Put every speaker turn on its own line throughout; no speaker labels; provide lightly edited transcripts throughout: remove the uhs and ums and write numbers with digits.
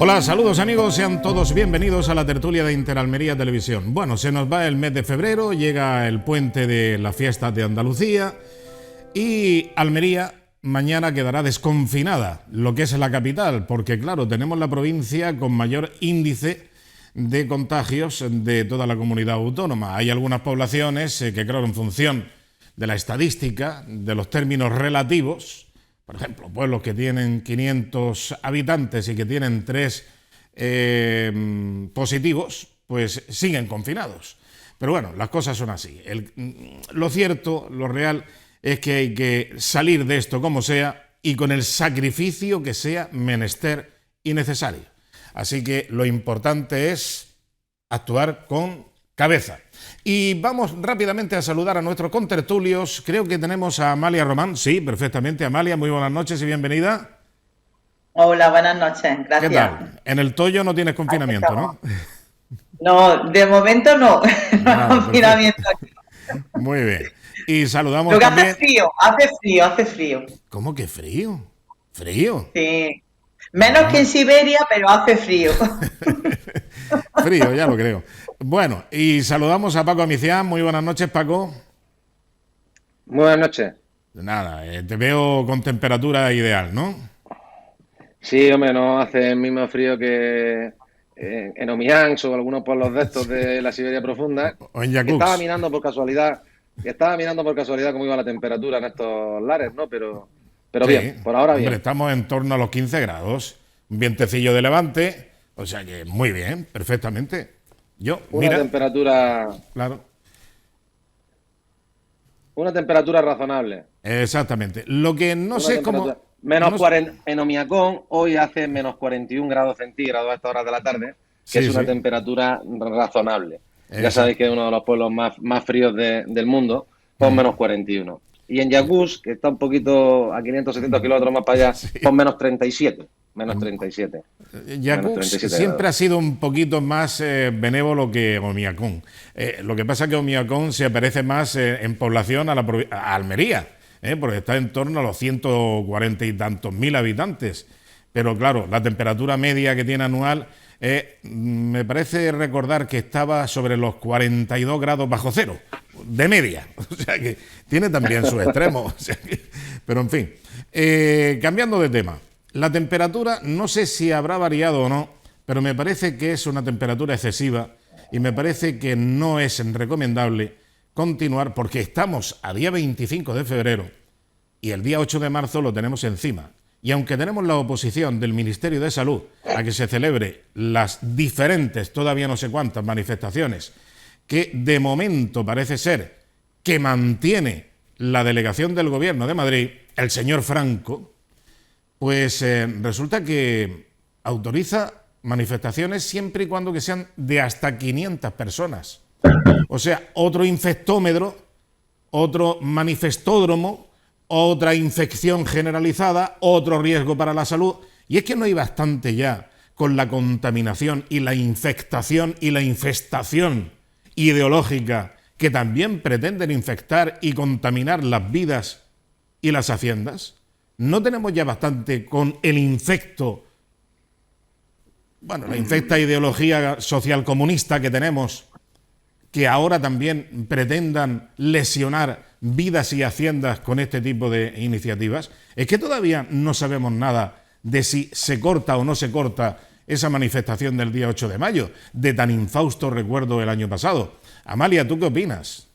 Hola, saludos amigos, sean todos bienvenidos a la tertulia de Interalmería Televisión. Bueno, se nos va el mes de febrero, llega el puente de las fiestas de Andalucía y Almería mañana quedará desconfinada, lo que es la capital, porque claro, tenemos la provincia con mayor índice de contagios de toda la comunidad autónoma. Hay algunas poblaciones que claro, en función de la estadística, de los términos relativos, por ejemplo, pueblos que tienen 500 habitantes y que tienen 3 positivos, pues siguen confinados. Pero bueno, las cosas son así. Lo cierto, lo real, es que hay que salir de esto como sea y con el sacrificio que sea menester y necesario. Así que lo importante es actuar con cabeza. Y vamos rápidamente a saludar a nuestros contertulios. Creo que tenemos a Amalia Román. Sí, perfectamente. Amalia, muy buenas noches y bienvenida.
Hola, buenas noches. Gracias.
¿Qué tal? En el Toyo no tienes confinamiento, ¿no?
No, de momento no.
Nada,
Confinamiento aquí.
Muy bien. Y saludamos
Lo que
también...
hace frío.
¿Cómo que frío? ¿Frío?
Sí. Menos que en Siberia, pero hace frío.
Frío, ya lo creo. Bueno, y saludamos a Paco Amicián. Muy buenas noches, Paco.
Muy buenas noches.
Nada, te veo con temperatura ideal, ¿no?
Sí, hombre, no hace el mismo frío que en Omians o algunos pueblos de estos de la Siberia profunda.
O en Yakutsk.
Estaba mirando por casualidad cómo iba la temperatura en estos lares, ¿no? Pero
Sí,
bien, por ahora
hombre,
bien.
estamos en torno a los 15 grados. Un vientecillo de levante. O sea que muy bien, perfectamente.
Una temperatura razonable.
Exactamente. Lo que no sé es cómo...
Menos 40 en Omiacón, hoy hace menos 41 grados centígrados a estas horas de la tarde, que es una temperatura razonable. Ya sabéis que es uno de los pueblos más fríos del mundo, con menos 41. Y en Yakutsk, que está un poquito a 500, 700 kilómetros más para allá, con menos 37. Menos 37.
Yakutsk siempre ha sido un poquito más benévolo que Omiacón. Lo que pasa es que Omiacón se parece más en población a Almería, porque está en torno a los 140 y tantos mil habitantes. Pero claro, la temperatura media que tiene anual, me parece recordar que estaba sobre los 42 grados bajo cero, de media. O sea que tiene también sus extremos. O sea pero en fin, cambiando de tema. La temperatura, no sé si habrá variado o no, pero me parece que es una temperatura excesiva y me parece que no es recomendable continuar porque estamos a día 25 de febrero y el día 8 de marzo lo tenemos encima. Y aunque tenemos la oposición del Ministerio de Salud a que se celebre las diferentes, todavía no sé cuántas manifestaciones, que de momento parece ser que mantiene la delegación del Gobierno de Madrid, el señor Franco, pues resulta que autoriza manifestaciones siempre y cuando que sean de hasta 500 personas. O sea, otro infectómetro, otro manifestódromo, otra infección generalizada, otro riesgo para la salud. Y es que no hay bastante ya con la contaminación y la infectación y la infestación ideológica que también pretenden infectar y contaminar las vidas y las haciendas. ¿No tenemos ya bastante con el infecto, la infecta ideología social comunista que tenemos, que ahora también pretendan lesionar vidas y haciendas con este tipo de iniciativas? Es que todavía no sabemos nada de si se corta o no se corta esa manifestación del día 8 de mayo, de tan infausto recuerdo el año pasado. Amalia, ¿tú qué opinas?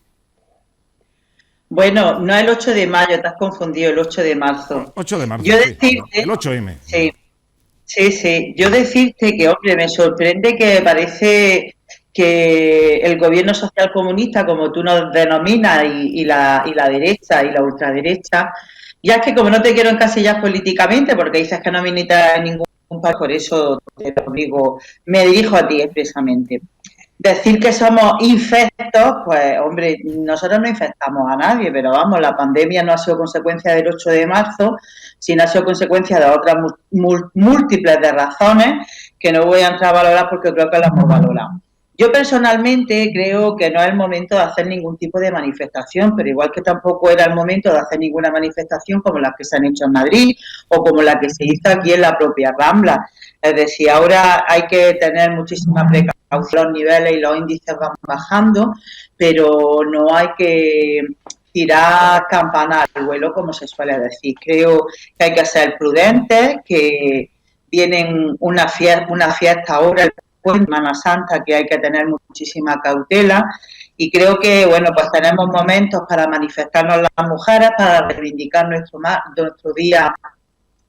Bueno, no el 8 de mayo, te has confundido, el 8 de marzo.
8 de marzo,
Yo
sí.
decirte,
El 8M.
Sí. Yo decirte que, hombre, me sorprende que parece que el gobierno social comunista, como tú nos denominas, y la derecha y la ultraderecha, ya es que como no te quiero encasillar políticamente, porque dices que no militas en ningún país, por eso te lo digo, me dirijo a ti expresamente. Decir que somos infectos, pues hombre, nosotros no infectamos a nadie, pero vamos, la pandemia no ha sido consecuencia del 8 de marzo, sino ha sido consecuencia de otras múltiples de razones que no voy a entrar a valorar porque creo que las hemos valorado. Yo personalmente creo que no es el momento de hacer ningún tipo de manifestación, pero igual que tampoco era el momento de hacer ninguna manifestación como las que se han hecho en Madrid o como la que se hizo aquí en la propia Rambla. Es decir, ahora hay que tener muchísima precaución, los niveles y los índices van bajando, pero no hay que tirar campana al vuelo, como se suele decir. Creo que hay que ser prudentes, que vienen una fiesta ahora, el Semana Santa, que hay que tener muchísima cautela, y creo que, bueno, pues tenemos momentos para manifestarnos las mujeres, para reivindicar nuestro día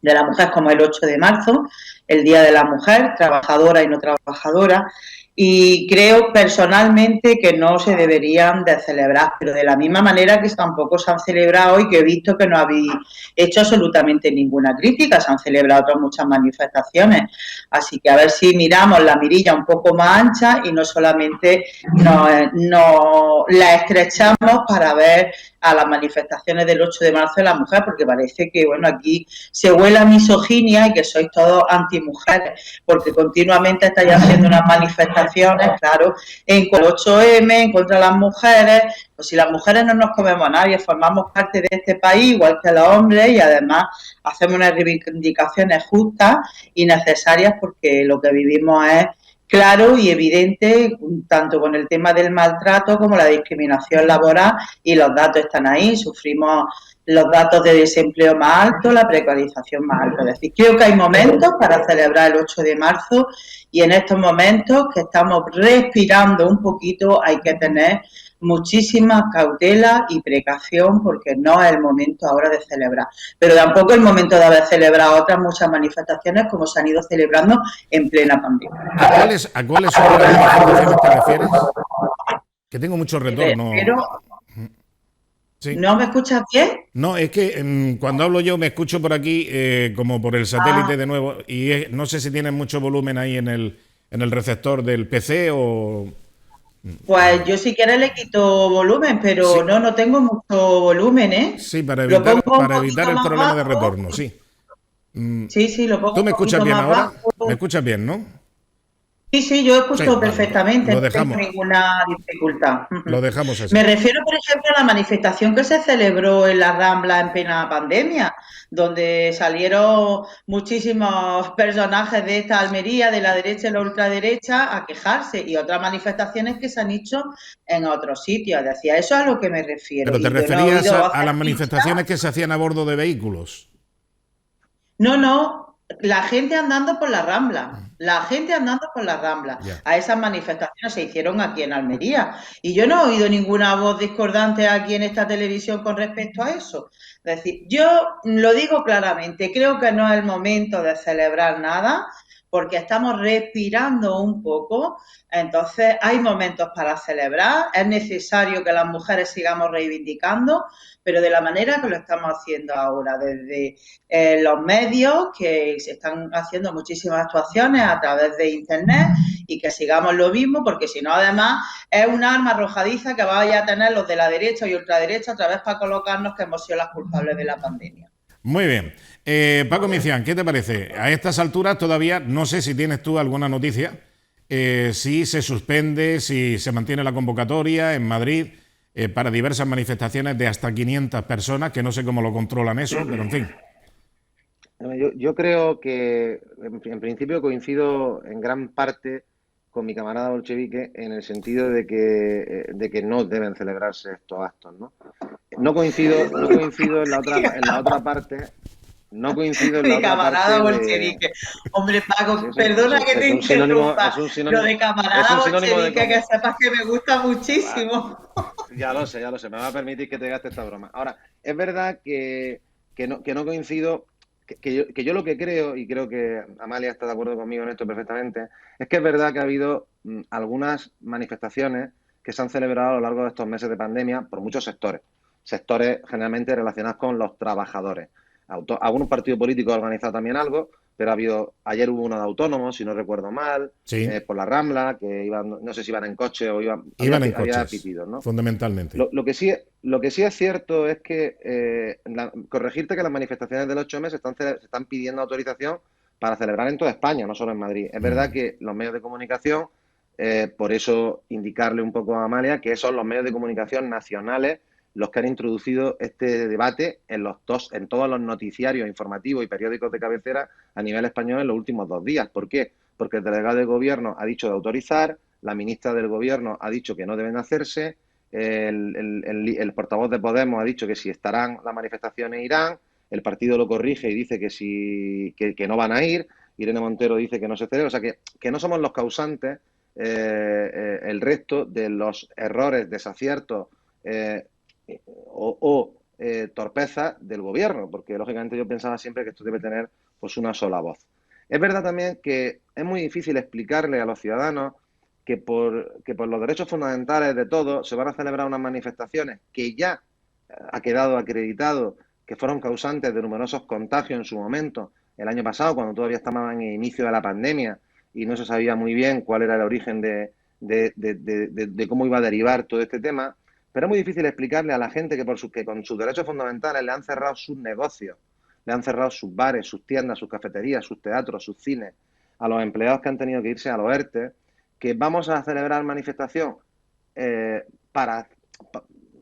de la mujer, como el 8 de marzo, el Día de la Mujer, trabajadora y no trabajadora, y creo personalmente que no se deberían de celebrar, pero de la misma manera que tampoco se han celebrado y que he visto que no habéis hecho absolutamente ninguna crítica, se han celebrado otras muchas manifestaciones, así que a ver si miramos la mirilla un poco más ancha y no solamente nos la estrechamos para ver a las manifestaciones del 8 de marzo de la mujer, porque parece que, bueno, aquí se huele a misoginia y que sois todos antimujeres, porque continuamente estáis haciendo unas manifestaciones, claro, en contra del 8M, en contra de las mujeres. Pues si las mujeres no nos comemos a nadie, formamos parte de este país, igual que los hombres, y además hacemos unas reivindicaciones justas y necesarias, porque lo que vivimos es claro y evidente, tanto con el tema del maltrato como la discriminación laboral, y los datos están ahí, sufrimos los datos de desempleo más altos, la precarización más alta. Es decir, creo que hay momentos para celebrar el 8 de marzo y en estos momentos que estamos respirando un poquito hay que tener muchísima cautela y precaución porque no es el momento ahora de celebrar. Pero tampoco es el momento de haber celebrado otras muchas manifestaciones como se han ido celebrando en plena pandemia.
¿A cuáles son las manifestaciones te refieres? Que tengo mucho retorno.
Sí. ¿No me escuchas bien?
No, es que cuando hablo yo me escucho por aquí como por el satélite de nuevo y no sé si tienes mucho volumen ahí en el receptor del PC o...
Pues yo si quieres le quito volumen, pero sí. No tengo mucho volumen, ¿eh?
Sí, para evitar el problema de retorno, sí.
Sí, lo pongo.
¿Tú me escuchas bien ahora? ¿Me escuchas bien, no?
Sí, yo escucho perfectamente,
no tengo
ninguna dificultad.
Lo dejamos así.
Me refiero, por ejemplo, a la manifestación que se celebró en la Rambla en plena pandemia, donde salieron muchísimos personajes de esta Almería, de la derecha y la ultraderecha, a quejarse, y otras manifestaciones que se han hecho en otros sitios. Decía, eso es a lo que me refiero.
¿Pero te referías a las manifestaciones que se hacían a bordo de vehículos?
No. La gente andando por la Rambla, A esas manifestaciones se hicieron aquí en Almería y yo no he oído ninguna voz discordante aquí en esta televisión con respecto a eso. Es decir, yo lo digo claramente, creo que no es el momento de celebrar nada porque estamos respirando un poco, entonces hay momentos para celebrar, es necesario que las mujeres sigamos reivindicando, pero de la manera que lo estamos haciendo ahora, desde los medios, que se están haciendo muchísimas actuaciones a través de Internet y que sigamos lo mismo, porque si no, además, es un arma arrojadiza que vaya a tener los de la derecha y ultraderecha otra vez para colocarnos que hemos sido las culpables de la pandemia.
Muy bien. Paco Micián, ¿qué te parece? A estas alturas todavía no sé si tienes tú alguna noticia, si se suspende, si se mantiene la convocatoria en Madrid para diversas manifestaciones de hasta 500 personas, que no sé cómo lo controlan eso, pero en fin.
Yo creo que en principio coincido en gran parte con mi camarada bolchevique en el sentido de que no deben celebrarse estos actos, ¿no? No coincido en la otra parte. No coincido en la otra parte. Mi
camarada bolchevique. Hombre, Paco, perdona que te interrumpa. Lo de camarada bolchevique, que sepas que me gusta muchísimo.
Ya lo sé. Me va a permitir que te gaste esta broma. Ahora, es verdad que no coincido. Que yo lo que creo, y creo que Amalia está de acuerdo conmigo en esto perfectamente, es que es verdad que ha habido algunas manifestaciones que se han celebrado a lo largo de estos meses de pandemia por muchos sectores generalmente relacionados con los trabajadores. Algunos partidos políticos han organizado también algo, pero ayer hubo uno de autónomos, si no recuerdo mal, sí. Por la Rambla, que iban, no sé si iban en coche o iban
en coches, pitidos, ¿no? Fundamentalmente.
Lo que sí es cierto es que corregirte que las manifestaciones del 8M se están pidiendo autorización para celebrar en toda España, no solo en Madrid. Es verdad que los medios de comunicación, por eso indicarle un poco a Amalia que son los medios de comunicación nacionales los que han introducido este debate en todos los noticiarios informativos y periódicos de cabecera a nivel español en los últimos 2 días. ¿Por qué? Porque el delegado del Gobierno ha dicho de autorizar, la ministra del Gobierno ha dicho que no deben hacerse, el portavoz de Podemos ha dicho que si estarán las manifestaciones irán, el partido lo corrige y dice que no van a ir, Irene Montero dice que no se celebra, o sea que no somos los causantes, el resto de los errores, desaciertos torpezas del Gobierno, porque lógicamente yo pensaba siempre que esto debe tener pues una sola voz. Es verdad también que es muy difícil explicarle a los ciudadanos que por los derechos fundamentales de todos se van a celebrar unas manifestaciones que ya ha quedado acreditado que fueron causantes de numerosos contagios en su momento, el año pasado, cuando todavía estábamos en el inicio de la pandemia y no se sabía muy bien cuál era el origen de cómo iba a derivar todo este tema. Pero es muy difícil explicarle a la gente que con sus derechos fundamentales le han cerrado sus negocios, le han cerrado sus bares, sus tiendas, sus cafeterías, sus teatros, sus cines, a los empleados que han tenido que irse a los ERTE, que vamos a celebrar manifestación para,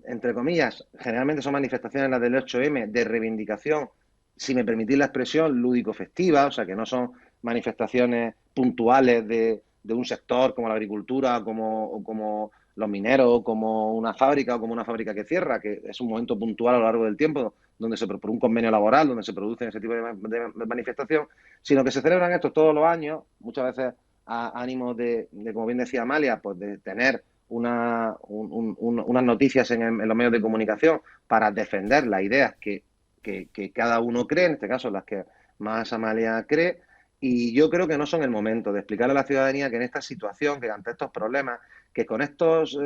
entre comillas, generalmente son manifestaciones las del 8M, de reivindicación, si me permitís la expresión, lúdico-festiva, o sea, que no son manifestaciones puntuales de un sector como la agricultura o como los mineros, como una fábrica o como una fábrica que cierra, que es un momento puntual a lo largo del tiempo, donde por un convenio laboral, donde se produce ese tipo de manifestación, sino que se celebran estos todos los años, muchas veces a ánimo de, como bien decía Amalia, pues de tener unas noticias en los medios de comunicación para defender las ideas que cada uno cree, en este caso las que más Amalia cree. Y yo creo que no son el momento de explicarle a la ciudadanía que en esta situación, que ante estos problemas, que con estos,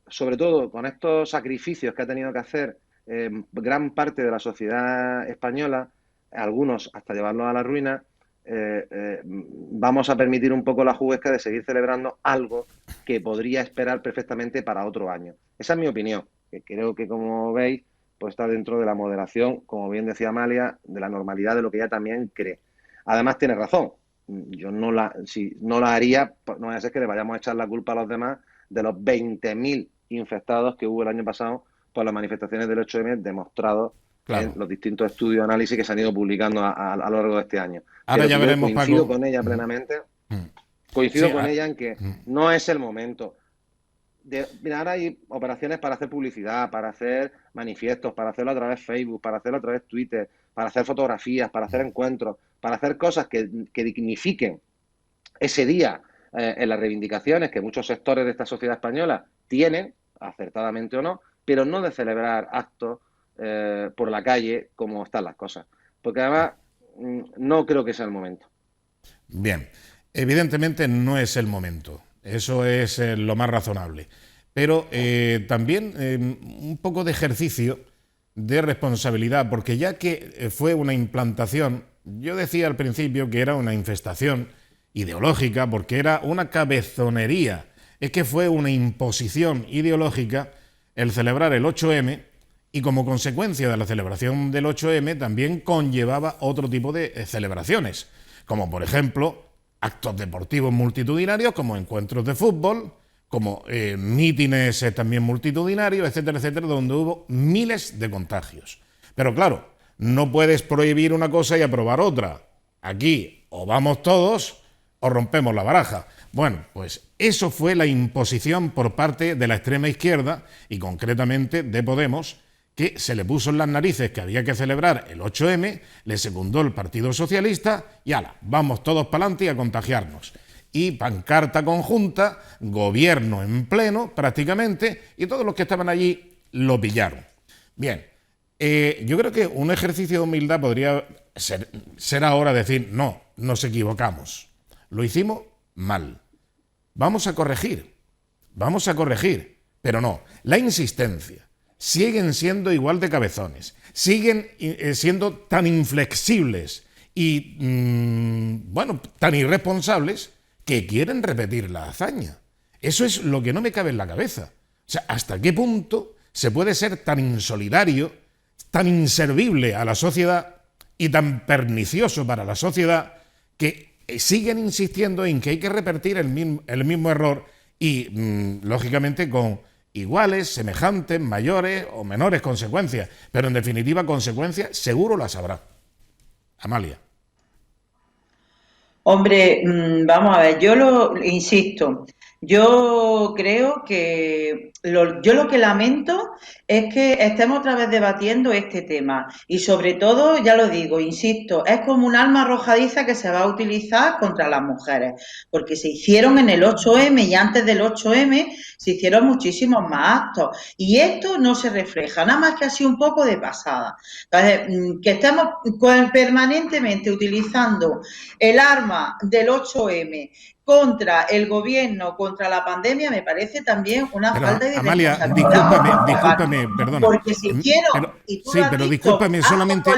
sobre todo con estos sacrificios que ha tenido que hacer gran parte de la sociedad española, algunos hasta llevarlos a la ruina, vamos a permitir un poco la juguesca de seguir celebrando algo que podría esperar perfectamente para otro año. Esa es mi opinión, que creo que, como veis, pues está dentro de la moderación, como bien decía Amalia, de la normalidad de lo que ella también cree. Además, tiene razón. Yo si no la haría, no vaya a ser que le vayamos a echar la culpa a los demás de los 20.000 infectados que hubo el año pasado por las manifestaciones del 8M, demostrados en los distintos estudios de análisis que se han ido publicando a lo largo de este año.
Ahora
pero
ya veremos,
coincido
Paco.
Con ella plenamente. Coincido con ella en que no es el momento. Mira, ahora hay operaciones para hacer publicidad, para hacer manifiestos, para hacerlo a través de Facebook, para hacerlo a través de Twitter, para hacer fotografías, para hacer encuentros, para hacer cosas que dignifiquen ese día en las reivindicaciones que muchos sectores de esta sociedad española tienen, acertadamente o no, pero no de celebrar actos por la calle como están las cosas. Porque además no creo que sea el momento.
Bien, evidentemente no es el momento. Eso es lo más razonable. Pero también un poco de ejercicio de responsabilidad, porque ya que fue una implantación, yo decía al principio que era una infestación ideológica, porque era una cabezonería, es que fue una imposición ideológica el celebrar el 8M, y como consecuencia de la celebración del 8M también conllevaba otro tipo de celebraciones, como por ejemplo actos deportivos multitudinarios, como encuentros de fútbol, como mítines también multitudinarios, etcétera, etcétera, donde hubo miles de contagios. Pero claro, no puedes prohibir una cosa y aprobar otra. Aquí o vamos todos o rompemos la baraja. Bueno, pues eso fue la imposición por parte de la extrema izquierda y concretamente de Podemos, que se le puso en las narices que había que celebrar el 8M, le secundó el Partido Socialista y ¡hala! Vamos todos para adelante y a contagiarnos. Y pancarta conjunta, gobierno en pleno prácticamente, y todos los que estaban allí lo pillaron. Bien, yo creo que un ejercicio de humildad podría ser ahora decir, no, nos equivocamos, lo hicimos mal, vamos a corregir, pero no, la insistencia. Siguen siendo igual de cabezones, siguen siendo tan inflexibles y, bueno, tan irresponsables que quieren repetir la hazaña. Eso es lo que no me cabe en la cabeza. O sea, ¿hasta qué punto se puede ser tan insolidario, tan inservible a la sociedad y tan pernicioso para la sociedad que siguen insistiendo en que hay que repetir el mismo error y, lógicamente, con iguales, semejantes, mayores o menores consecuencias, pero en definitiva consecuencias seguro las habrá. Amalia.
Hombre, vamos a ver, insisto, yo creo que yo lo que lamento es que estemos otra vez debatiendo este tema y sobre todo, ya lo digo, insisto, es como un arma arrojadiza que se va a utilizar contra las mujeres, porque se hicieron en el 8M y antes del 8M se hicieron muchísimos más actos y esto no se refleja, nada más que así un poco de pasada. Entonces, que estemos permanentemente utilizando el arma del 8M contra el gobierno, contra la pandemia, me parece también una falta de
Amalia, discúlpame, perdona.
Porque si quiero...
Pero discúlpame, solamente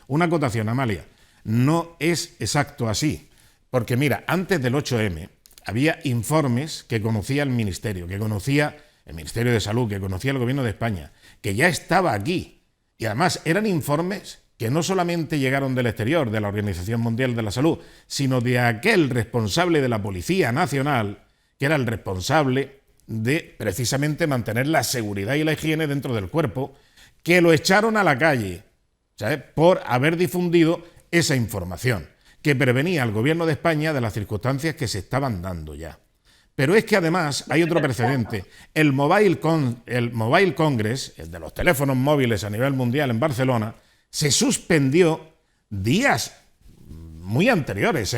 una acotación, Amalia. No es exacto así. Porque mira, antes del 8M había informes que conocía el Ministerio, que conocía el Ministerio de Salud, que conocía el Gobierno de España, que ya estaba aquí. Y además eran informes que no solamente llegaron del exterior, de la Organización Mundial de la Salud, sino de aquel responsable de la Policía Nacional, que era el responsable de precisamente mantener la seguridad y la higiene dentro del cuerpo, que lo echaron a la calle, ¿sabes?, por haber difundido esa información, que prevenía al Gobierno de España de las circunstancias que se estaban dando ya. Pero es que además hay otro precedente. El Mobile Congress, el de los teléfonos móviles a nivel mundial en Barcelona, se suspendió días muy anteriores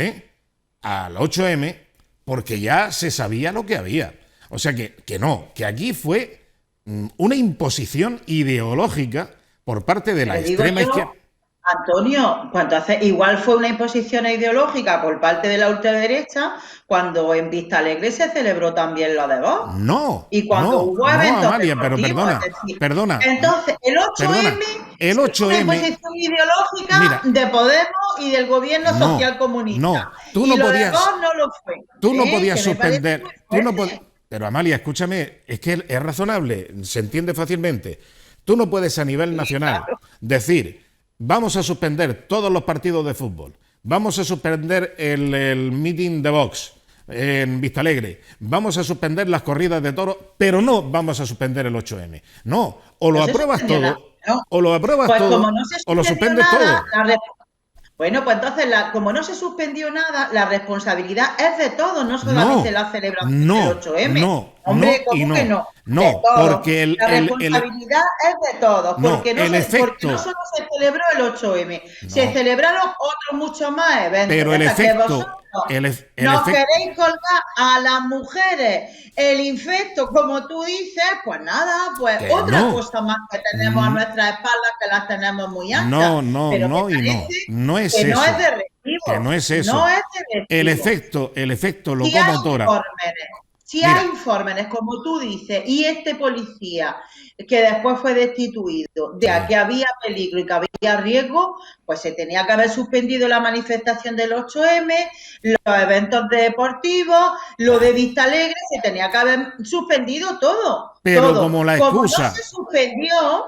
al 8M porque ya se sabía lo que había. O sea que aquí fue una imposición ideológica por parte de la extrema izquierda.
Antonio, igual fue una imposición ideológica por parte de la ultraderecha cuando en Vistalegre se celebró también lo de Vox.
No,
y cuando hubo eventos
Amalia, pero perdona.
Entonces, el 8M es una imposición ideológica de Podemos y del gobierno social comunista.
No, tú no podías.
De Vox no lo fue.
Tú no podías suspender. Pero Amalia, escúchame, es que es razonable, se entiende fácilmente. Tú no puedes a nivel nacional decir: vamos a suspender todos los partidos de fútbol, vamos a suspender el meeting de Vox en Vistalegre, vamos a suspender las corridas de toros, pero no vamos a suspender el 8M. No, o lo apruebas todo, o lo apruebas todo, o lo suspendes todo.
Bueno, pues entonces, como no se suspendió nada, la responsabilidad es de todos, no solamente la celebración del 8M. Hombre, ¿cómo que no?
No, porque
la responsabilidad es de todos, porque no solo se celebró el 8M, se celebraron otros muchos más eventos.
Pero el efecto...
Nos queréis colgar a las mujeres el infecto, como tú dices, pues nada, pues otra cosa más que tenemos a nuestras espaldas, que las tenemos muy anchas.
No es eso.
No es de recibo.
Que no es eso.
No es de recibo.
El efecto locomotora.
Si hay informes, como tú dices, y este policía que después fue destituido, de que había peligro y que había riesgo, pues se tenía que haber suspendido la manifestación del 8M, los eventos deportivos, lo de Vistalegre, se tenía que haber suspendido todo.
Pero
todo.
Como la excusa...
Como no se suspendió,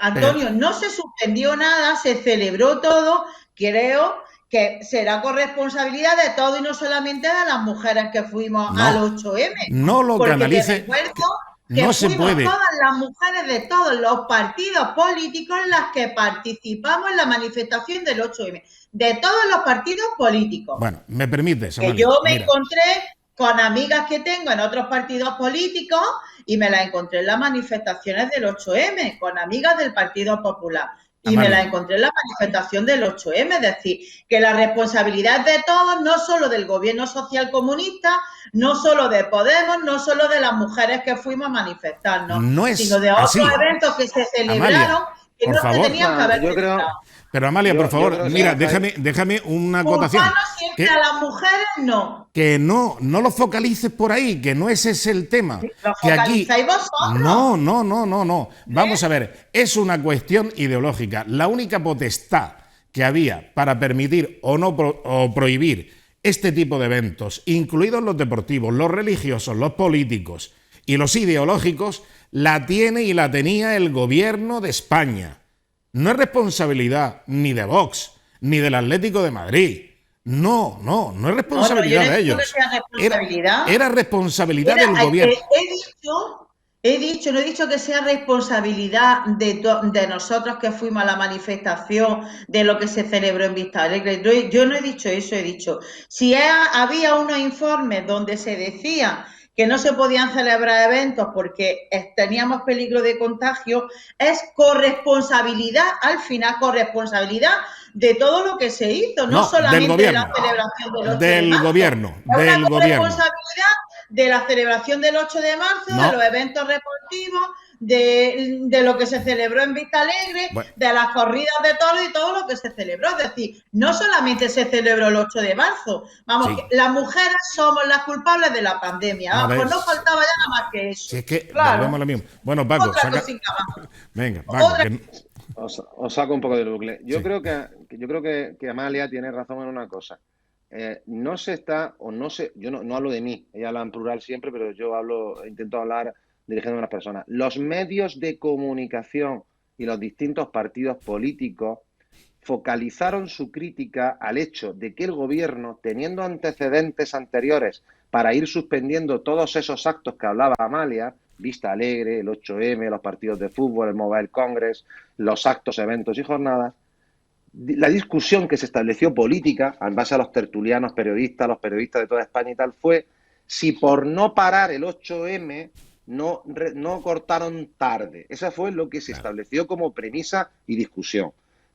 Antonio, no se suspendió nada, se celebró todo, creo que será corresponsabilidad de todo y no solamente de las mujeres que fuimos al 8M.
No lo canalice.
No se puede. Todas las mujeres de todos los partidos políticos las que participamos en la manifestación del 8M. De todos los partidos políticos.
Bueno, me permites.
Que yo me encontré con amigas que tengo en otros partidos políticos y me las encontré en las manifestaciones del 8M, con amigas del Partido Popular. Y me la encontré en la manifestación del 8M, es decir, que la responsabilidad de todos, no solo del gobierno social comunista, no solo de Podemos, no solo de las mujeres que fuimos a manifestarnos, sino de otros eventos que se celebraron que no se tenían que haber celebrado.
Pero Amalia, por favor, mira, déjame una acotación.
Siempre a las mujeres no.
Que no lo focalices por ahí, que no ese es el tema.
¿Lo
que aquí
vosotros?
No. Vamos a ver, es una cuestión ideológica. La única potestad que había para permitir o prohibir este tipo de eventos, incluidos los deportivos, los religiosos, los políticos y los ideológicos, la tiene y la tenía el gobierno de España. No es responsabilidad ni de Vox, ni del Atlético de Madrid. No es responsabilidad de ellos. Era responsabilidad del gobierno.
He dicho No he dicho que sea responsabilidad de nosotros que fuimos a la manifestación de lo que se celebró en Vista Alegre. Yo no he dicho eso, he dicho, si había unos informes donde se decía que no se podían celebrar eventos porque teníamos peligro de contagio, es corresponsabilidad, al final corresponsabilidad de todo lo que se hizo, no solamente de la celebración del 8 de marzo. Es una corresponsabilidad de la celebración del 8 de marzo, de los eventos deportivos, de lo que se celebró en Vista Alegre, de las corridas de toros y todo lo que se celebró. Es decir, no solamente se celebró el 8 de marzo, vamos, las mujeres somos las culpables de la pandemia. Pues no faltaba ya nada más que eso.
Si es que volvemos a lo mismo. Bueno, Paco, venga, Paco.
Os saco un poco del bucle. Yo creo que Amalia tiene razón en una cosa. No se está, o no sé, yo no hablo de mí, ella habla en plural siempre, pero yo intento hablar dirigiéndome a las personas. Los medios de comunicación y los distintos partidos políticos focalizaron su crítica al hecho de que el gobierno, teniendo antecedentes anteriores para ir suspendiendo todos esos actos que hablaba Amalia, Vista Alegre, el 8M, los partidos de fútbol, el Mobile Congress, los actos, eventos y jornadas, la discusión que se estableció política, en base a los tertulianos periodistas, los periodistas de toda España y tal, fue si por no parar el 8M no cortaron tarde. Esa fue lo que se estableció como premisa y discusión.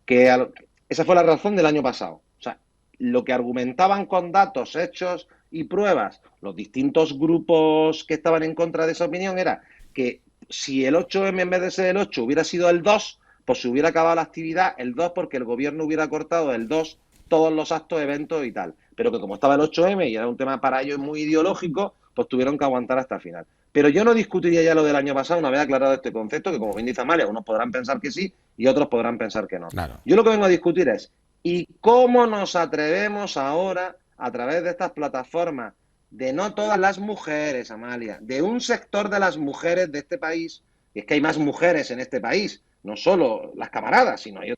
Esa fue la razón del año pasado. O sea, lo que argumentaban con datos, hechos y pruebas los distintos grupos que estaban en contra de esa opinión era que si el 8M en vez de ser el 8 hubiera sido el 2, pues se hubiera acabado la actividad el 2 porque el gobierno hubiera cortado el 2 todos los actos, eventos y tal. Pero que como estaba el 8M y era un tema para ellos muy ideológico, pues tuvieron que aguantar hasta el final. Pero yo no discutiría ya lo del año pasado una vez aclarado este concepto, que como bien dice Amalia, unos podrán pensar que sí y otros podrán pensar que no.
Claro.
Yo lo que vengo a discutir es, ¿y cómo nos atrevemos ahora, a través de estas plataformas, de no todas las mujeres, Amalia, de un sector de las mujeres de este país, y es que hay más mujeres en este país, no solo las camaradas, sino hay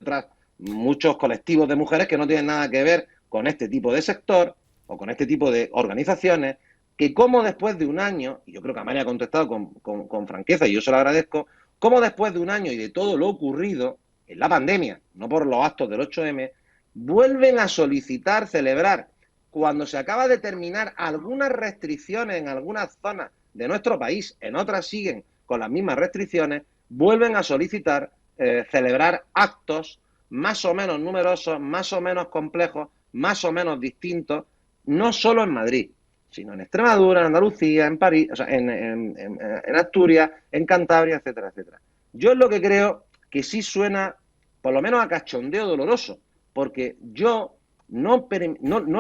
muchos colectivos de mujeres que no tienen nada que ver con este tipo de sector o con este tipo de organizaciones, que como después de un año, y yo creo que Amalia ha contestado con franqueza y yo se lo agradezco, como después de un año y de todo lo ocurrido en la pandemia, no por los actos del 8M, vuelven a solicitar celebrar cuando se acaba de terminar algunas restricciones en algunas zonas de nuestro país, en otras siguen con las mismas restricciones, vuelven a solicitar celebrar actos más o menos numerosos, más o menos complejos, más o menos distintos, no solo en Madrid, sino en Extremadura, en Andalucía, en París, o sea, en Asturias, en Cantabria, etcétera, etcétera. Yo es lo que creo que sí suena, por lo menos a cachondeo doloroso, porque yo no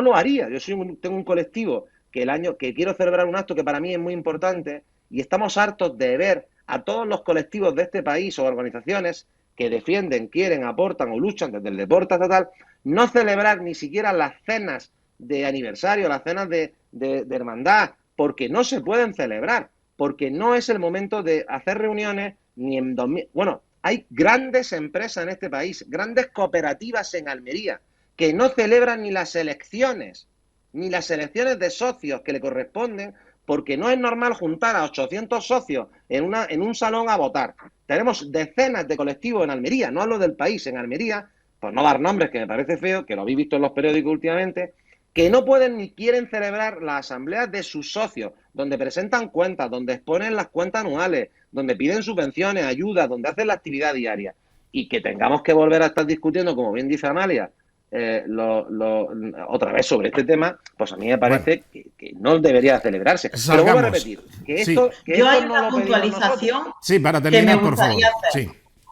lo haría. Yo tengo un colectivo que quiero celebrar un acto que para mí es muy importante y estamos hartos de ver a todos los colectivos de este país o organizaciones que defienden, quieren, aportan o luchan desde el deporte hasta tal, no celebrar ni siquiera las cenas de aniversario, las cenas de hermandad, porque no se pueden celebrar, porque no es el momento de hacer reuniones ni en 2000. Bueno, hay grandes empresas en este país, grandes cooperativas en Almería, que no celebran ni las elecciones de socios que le corresponden, porque no es normal juntar a 800 socios en un salón a votar. Tenemos decenas de colectivos en Almería, no hablo del país, en Almería, por no dar nombres, que me parece feo, que lo habéis visto en los periódicos últimamente, que no pueden ni quieren celebrar las asambleas de sus socios, donde presentan cuentas, donde exponen las cuentas anuales, donde piden subvenciones, ayudas, donde hacen la actividad diaria. Y que tengamos que volver a estar discutiendo, como bien dice Amalia, otra vez sobre este tema, pues a mí me parece que no debería celebrarse. Pero vuelvo a repetir, que esto,
sí. Yo hay una puntualización
sí, para terminar, por favor. Sí,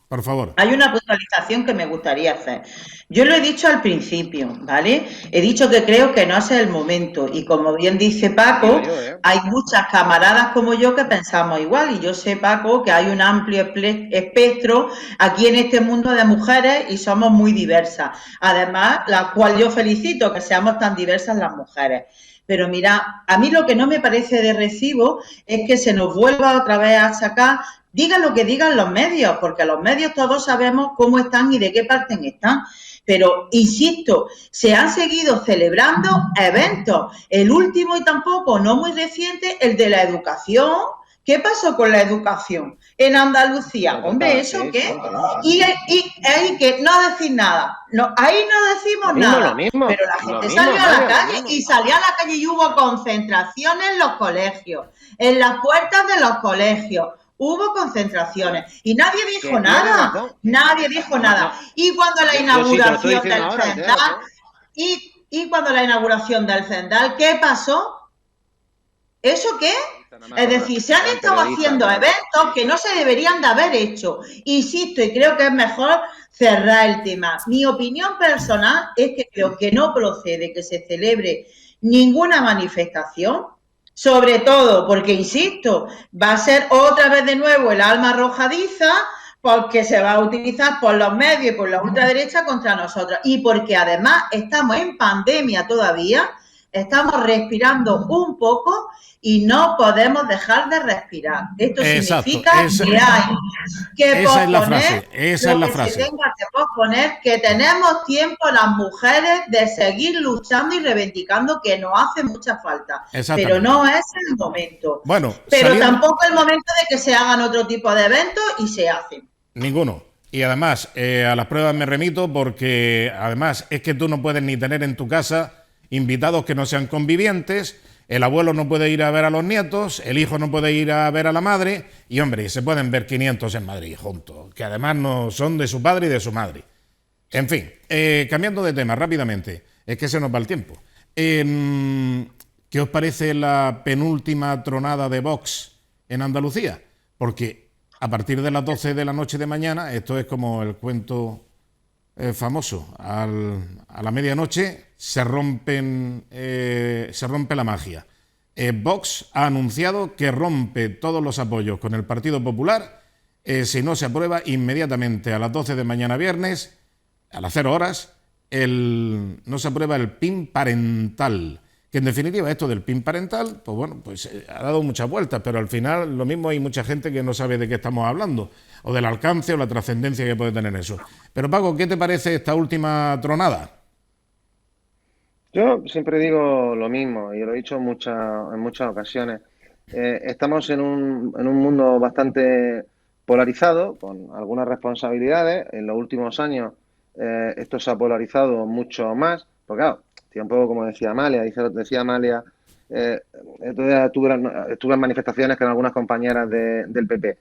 por favor.
Hay una puntualización que me gustaría hacer. Yo lo he dicho al principio, ¿vale? He dicho que creo que no es el momento y como bien dice Paco, hay muchas camaradas como yo que pensamos igual y yo sé, Paco, que hay un amplio espectro aquí en este mundo de mujeres y somos muy diversas. Además, la cual yo felicito que seamos tan diversas las mujeres. Pero mira, a mí lo que no me parece de recibo es que se nos vuelva otra vez a sacar, digan lo que digan los medios, porque los medios todos sabemos cómo están y de qué parte están. Pero, insisto, se han seguido celebrando eventos. El último y tampoco no muy reciente, el de la educación, ¿Qué pasó con la educación en Andalucía? Hombre, ¿eso qué? Y ahí que no decir nada. No, ahí no decimos nada. Pero la gente salió a la calle y salió a la calle y hubo concentraciones en los colegios, en las puertas de los colegios. Hubo concentraciones y nadie dijo nada. Nadie dijo nada. Y cuando la inauguración del Cendal, y cuando la inauguración del Cendal, ¿qué pasó? ¿Eso qué? Es decir, se han estado haciendo eventos que no se deberían de haber hecho. Insisto, y creo que es mejor cerrar el tema. Mi opinión personal es que creo que no procede que se celebre ninguna manifestación, sobre todo porque, insisto, va a ser otra vez de nuevo el alma arrojadiza, porque se va a utilizar por los medios y por la ultraderecha contra nosotros. Y porque además estamos en pandemia todavía, estamos respirando un poco y no podemos dejar de respirar. Esto significa que hay que posponer lo que se tenga que posponer, que tenemos tiempo las mujeres de seguir luchando y reivindicando, que nos hace mucha falta. Pero no es el momento.
Bueno,
pero tampoco es el momento de que se hagan otro tipo de eventos y se hacen.
Ninguno. Y además, a las pruebas me remito porque además es que tú no puedes ni tener en tu casa invitados que no sean convivientes. El abuelo no puede ir a ver a los nietos, el hijo no puede ir a ver a la madre y, hombre, se pueden ver 500 en Madrid juntos, que además no son de su padre y de su madre. En fin, cambiando de tema rápidamente, es que se nos va el tiempo. ¿Qué os parece la penúltima tronada de Vox en Andalucía? Porque a partir de las 12 de la noche de mañana, esto es como el cuento famoso, a la medianoche se rompe la magia. Vox ha anunciado que rompe todos los apoyos con el Partido Popular si no se aprueba inmediatamente a las 12 de mañana viernes, a las 0 horas, no se aprueba el PIN parental. Que en definitiva esto del PIN parental, pues bueno, pues ha dado muchas vueltas, pero al final lo mismo hay mucha gente que no sabe de qué estamos hablando, o del alcance o la trascendencia que puede tener eso. Pero Paco, ¿qué te parece esta última tronada?
Yo siempre digo lo mismo, y lo he dicho en muchas ocasiones. Estamos en un mundo bastante polarizado, con algunas responsabilidades. En los últimos años esto se ha polarizado mucho más, porque claro, un poco como decía Amalia, estuve en manifestaciones con algunas compañeras del PP.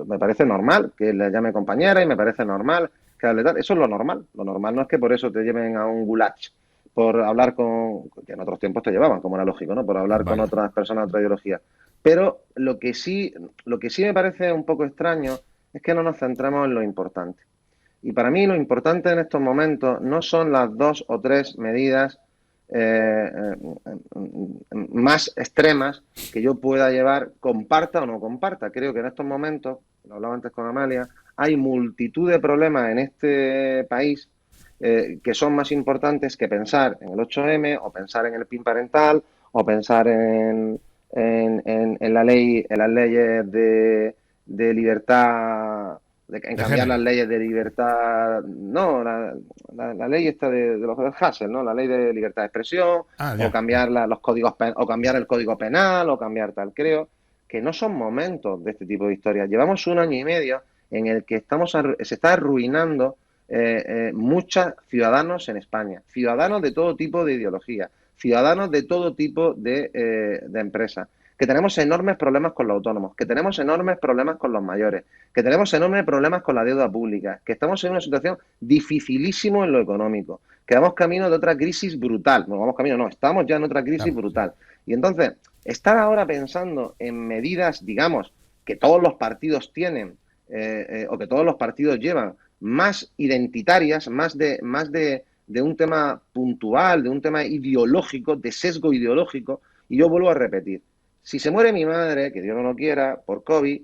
Me parece normal que le llame compañera y me parece normal que hable tal. Eso es lo normal. Lo normal no es que por eso te lleven a un gulag por hablar que en otros tiempos te llevaban, como era lógico, ¿no? Por hablar con otras personas de otra ideología. Pero lo que sí me parece un poco extraño es que no nos centremos en lo importante. Y para mí lo importante en estos momentos no son las 2 o 3 medidas más extremas que yo pueda llevar, comparta o no comparta. Creo que en estos momentos, lo hablaba antes con Amalia, hay multitud de problemas en este país que son más importantes que pensar en el 8M o pensar en el PIN parental o pensar en las leyes de libertad, en cambiar las leyes de libertad, no, la ley esta de los Hassel, ¿no? La ley de libertad de expresión, o cambiar los códigos, o cambiar el código penal, o cambiar tal. Creo que no son momentos de este tipo de historias. Llevamos 1 año y medio en el que se está arruinando muchos ciudadanos en España, ciudadanos de todo tipo de ideología, ciudadanos de todo tipo de empresas, que tenemos enormes problemas con los autónomos, que tenemos enormes problemas con los mayores, que tenemos enormes problemas con la deuda pública, que estamos en una situación dificilísima en lo económico, que vamos camino de otra crisis brutal. Estamos ya en otra crisis brutal. Y entonces, estar ahora pensando en medidas, digamos, que todos los partidos tienen o que todos los partidos llevan, más identitarias, más de un tema puntual, de un tema ideológico, de sesgo ideológico, y yo vuelvo a repetir. Si se muere mi madre, que Dios no lo quiera, por COVID,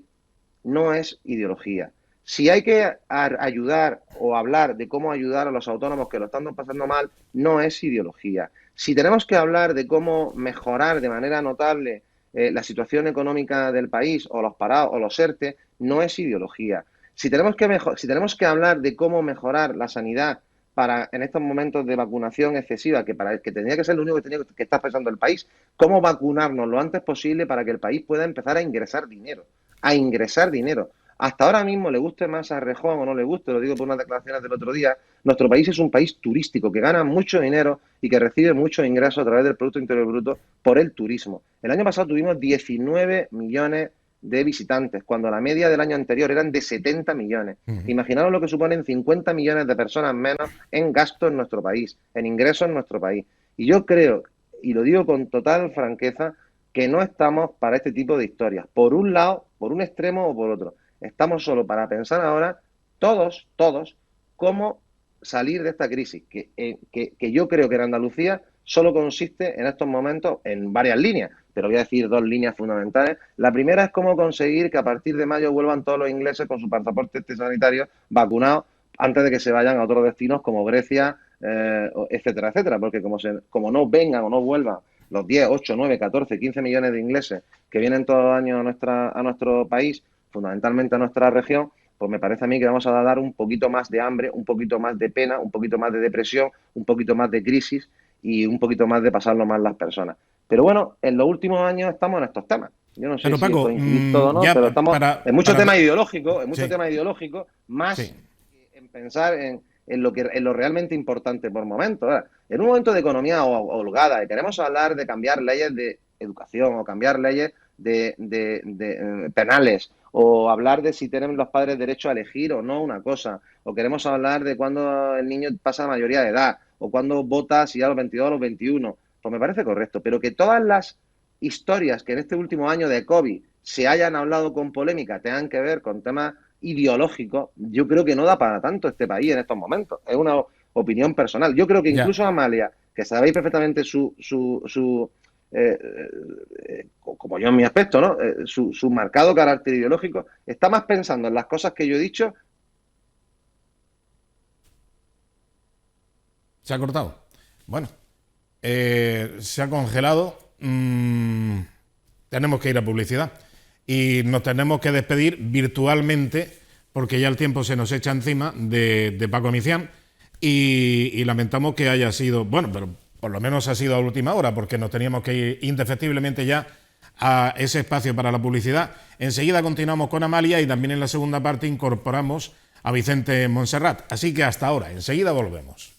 no es ideología. Si hay que ayudar o hablar de cómo ayudar a los autónomos que lo están pasando mal, no es ideología. Si tenemos que hablar de cómo mejorar de manera notable la situación económica del país, o los parados, o los ERTE, no es ideología. Si tenemos que hablar de cómo mejorar la sanidad para, en estos momentos de vacunación excesiva, que tendría que ser lo único que tenía que estar pensando el país, cómo vacunarnos lo antes posible para que el país pueda empezar a ingresar dinero. Hasta ahora mismo, le guste más a Rejón o no le guste, lo digo por unas declaraciones del otro día, nuestro país es un país turístico que gana mucho dinero y que recibe muchos ingresos a través del Producto Interior Bruto por el turismo. El año pasado tuvimos 19 millones de visitantes, cuando la media del año anterior eran de 70 millones. Imaginaros lo que suponen 50 millones de personas menos en gasto en nuestro país, en ingresos en nuestro país. Y yo creo, y lo digo con total franqueza, que no estamos para este tipo de historias, por un lado, por un extremo o por otro. Estamos solo para pensar ahora, todos, cómo salir de esta crisis, que yo creo que en Andalucía solo consiste en estos momentos en varias líneas, pero voy a decir 2 líneas fundamentales. La primera es cómo conseguir que a partir de mayo vuelvan todos los ingleses con su pasaporte sanitario vacunados antes de que se vayan a otros destinos como Grecia, etcétera, etcétera, porque como no vengan o no vuelvan los 10, 8, 9, 14, 15 millones de ingleses que vienen todos los años a nuestro país, fundamentalmente a nuestra región, pues me parece a mí que vamos a dar un poquito más de hambre, un poquito más de pena, un poquito más de depresión, un poquito más de crisis y un poquito más de pasarlo mal las personas. Pero bueno, en los últimos años estamos en estos temas. Yo no sé
pero
si
Paco,
coincidís todo o no, pero estamos en muchos temas ideológicos, más
sí.
en pensar en lo realmente importante por momentos. En un momento de economía holgada y queremos hablar de cambiar leyes de educación o cambiar leyes de penales, o hablar de si tienen los padres derecho a elegir o no una cosa, o queremos hablar de cuándo el niño pasa a la mayoría de edad, o cuándo vota, si a los 22 o a los 21, pues me parece correcto, pero que todas las historias que en este último año de COVID se hayan hablado con polémica tengan que ver con temas ideológicos, yo creo que no da para tanto este país en estos momentos. Es una opinión personal. Yo creo que incluso Amalia, que sabéis perfectamente como yo en mi aspecto, ¿no? Su marcado carácter ideológico, está más pensando en las cosas que yo he dicho.
Se ha cortado. Bueno, se ha congelado. Tenemos que ir a publicidad y nos tenemos que despedir virtualmente porque ya el tiempo se nos echa encima de Paco Micián y lamentamos que haya sido, bueno, pero por lo menos ha sido a última hora porque nos teníamos que ir indefectiblemente ya a ese espacio para la publicidad. Enseguida continuamos con Amalia y también en la segunda parte incorporamos a Vicente Montserrat. Así que hasta ahora, enseguida volvemos.